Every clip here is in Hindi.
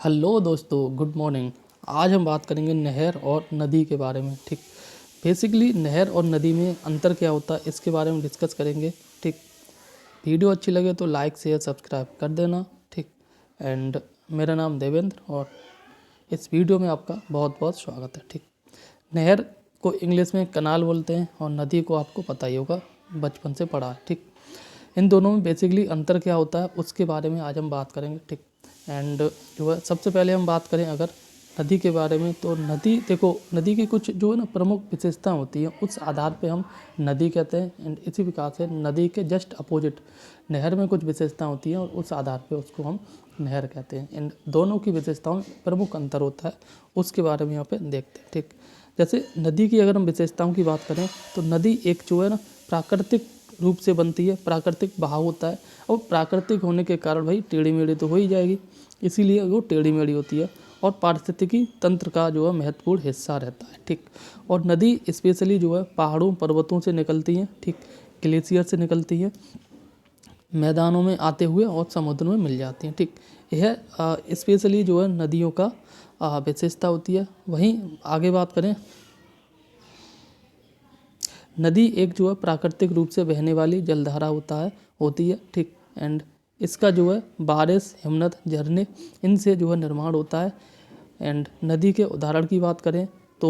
हेलो दोस्तों, गुड मॉर्निंग। आज हम बात करेंगे नहर और नदी के बारे में। ठीक, बेसिकली नहर और नदी में अंतर क्या होता है इसके बारे में डिस्कस करेंगे। ठीक, वीडियो अच्छी लगे तो लाइक शेयर सब्सक्राइब कर देना। ठीक, एंड मेरा नाम देवेंद्र और इस वीडियो में आपका बहुत बहुत स्वागत है। ठीक, नहर को इंग्लिश में कनाल बोलते हैं और नदी को आपको पता ही होगा, बचपन से पढ़ा है। ठीक, इन दोनों में बेसिकली अंतर क्या होता है उसके बारे में आज हम बात करेंगे। ठीक, एंड जो है सबसे पहले हम बात करें अगर नदी के बारे में, तो नदी देखो, नदी की कुछ जो है ना प्रमुख विशेषता होती है, उस आधार पे हम नदी कहते हैं। एंड इसी प्रकार से नदी के जस्ट अपोजिट नहर में कुछ विशेषता होती है और उस आधार पे उसको हम नहर कहते हैं। एंड दोनों की विशेषताओं में प्रमुख अंतर होता है, उसके बारे में यहाँ पे देखते हैं। ठीक, जैसे नदी की अगर हम विशेषताओं की बात करें तो नदी एक जो है ना प्राकृतिक रूप से बनती है, प्राकृतिक बहाव होता है और प्राकृतिक होने के कारण भाई टेढ़ी मेढ़ी तो हो ही जाएगी, इसीलिए वो टेढ़ी मेढ़ी होती है और पारिस्थितिकी तंत्र का जो है महत्वपूर्ण हिस्सा रहता है। ठीक, और नदी स्पेशली जो है पहाड़ों पर्वतों से निकलती हैं। ठीक, ग्लेशियर से निकलती है, मैदानों में आते हुए और समुद्र में मिल जाती हैं। ठीक, यह स्पेशली जो है नदियों का विशेषता होती है। वहीं आगे बात करें, नदी एक जो है प्राकृतिक रूप से बहने वाली जलधारा होती है। ठीक, एंड इसका जो है बारिश, हिमनद, झरने, इनसे जो है निर्माण होता है। एंड नदी के उदाहरण की बात करें तो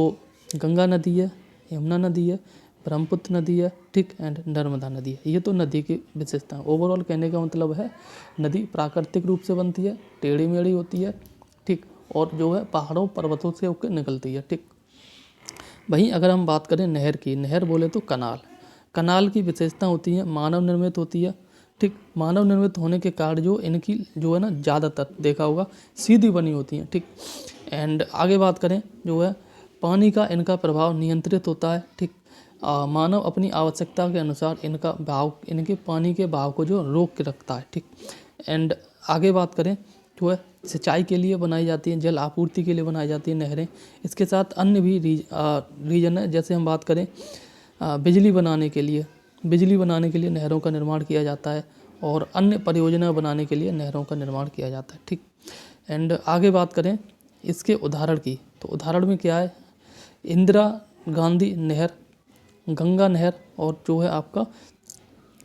गंगा नदी है, यमुना नदी है, ब्रह्मपुत्र नदी है। ठीक, एंड नर्मदा नदी है। ये तो नदी की विशेषता है। ओवरऑल कहने का मतलब है नदी प्राकृतिक रूप से बनती है, टेढ़ी मेढ़ी होती है। ठीक, और जो है पहाड़ों पर्वतों से होकर निकलती है। ठीक, वहीं अगर हम बात करें नहर की, नहर बोले तो कनाल की विशेषता होती है, मानव निर्मित होती है। ठीक, मानव निर्मित होने के कारण जो इनकी जो है ना ज़्यादातर देखा होगा सीधी बनी होती हैं। ठीक, एंड आगे बात करें जो है पानी का इनका प्रभाव नियंत्रित होता है। ठीक, मानव अपनी आवश्यकता के अनुसार इनके पानी के बहाव को जो रोक के रखता है। ठीक, एंड आगे बात करें जो है सिंचाई के लिए बनाई जाती हैं, जल आपूर्ति के लिए बनाई जाती हैं नहरें। इसके साथ अन्य भी रीजन है, जैसे हम बात करें बिजली बनाने के लिए नहरों का निर्माण किया जाता है और अन्य परियोजना बनाने के लिए नहरों का निर्माण किया जाता है। ठीक, एंड आगे बात करें इसके उदाहरण की, तो उदाहरण में क्या है, इंदिरा गांधी नहर, गंगा नहर और जो है आपका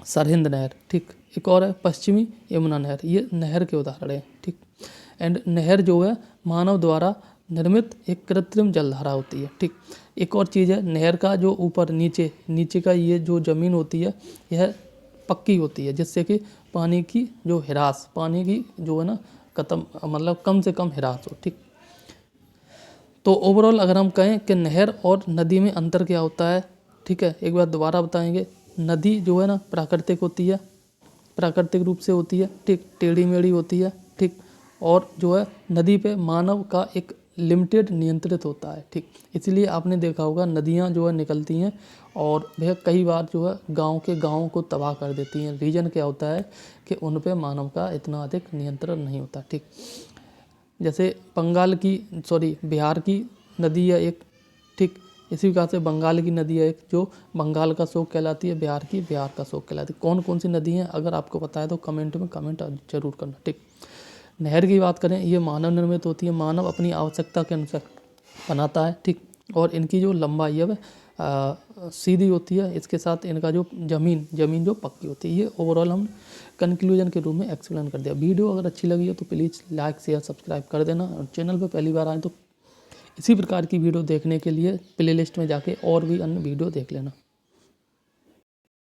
सरहिंद नहर। ठीक, एक और है पश्चिमी यमुना नहर। ये नहर के उदाहरण हैं। ठीक, एंड नहर जो है मानव द्वारा निर्मित एक कृत्रिम जलधारा होती है। ठीक, एक और चीज़ है, नहर का जो ऊपर नीचे का ये जो ज़मीन होती है यह पक्की होती है, जिससे कि पानी की जो जो है ना कम से कम हिरास हो। ठीक, तो ओवरऑल अगर हम कहें कि नहर और नदी में अंतर क्या होता है, ठीक है, एक बार दोबारा बताएंगे। नदी जो है ना प्राकृतिक होती है, प्राकृतिक रूप से होती है। ठीक, टेढ़ी मेढ़ी होती है। ठीक, और जो है नदी पे मानव का एक लिमिटेड नियंत्रित होता है। ठीक, इसलिए आपने देखा होगा नदियाँ जो है निकलती हैं और वह कई बार जो है गाँव को तबाह कर देती हैं। रीज़न क्या होता है कि उन पे मानव का इतना अधिक नियंत्रण नहीं होता। ठीक, जैसे बिहार की नदी है एक। ठीक, इसी प्रकार से बंगाल की नदी है एक, जो बंगाल का शोक कहलाती है, बिहार का शोक कहलाती है। कौन कौन सी नदी हैं अगर आपको पता है तो कमेंट जरूर करना। ठीक, नहर की बात करें, ये मानव निर्मित होती है, मानव अपनी आवश्यकता के अनुसार बनाता है। ठीक, और इनकी जो लंबाई है वह सीधी होती है। इसके साथ इनका जो ज़मीन जो पक्की होती है। ये ओवरऑल हम कंक्लूजन के रूप में एक्सप्लेन कर दिया। वीडियो अगर अच्छी लगी हो तो प्लीज़ लाइक शेयर सब्सक्राइब कर देना और चैनल पर पहली बार आए तो इसी प्रकार की वीडियो देखने के लिए प्लेलिस्ट में जाके और भी अन्य वीडियो देख लेना।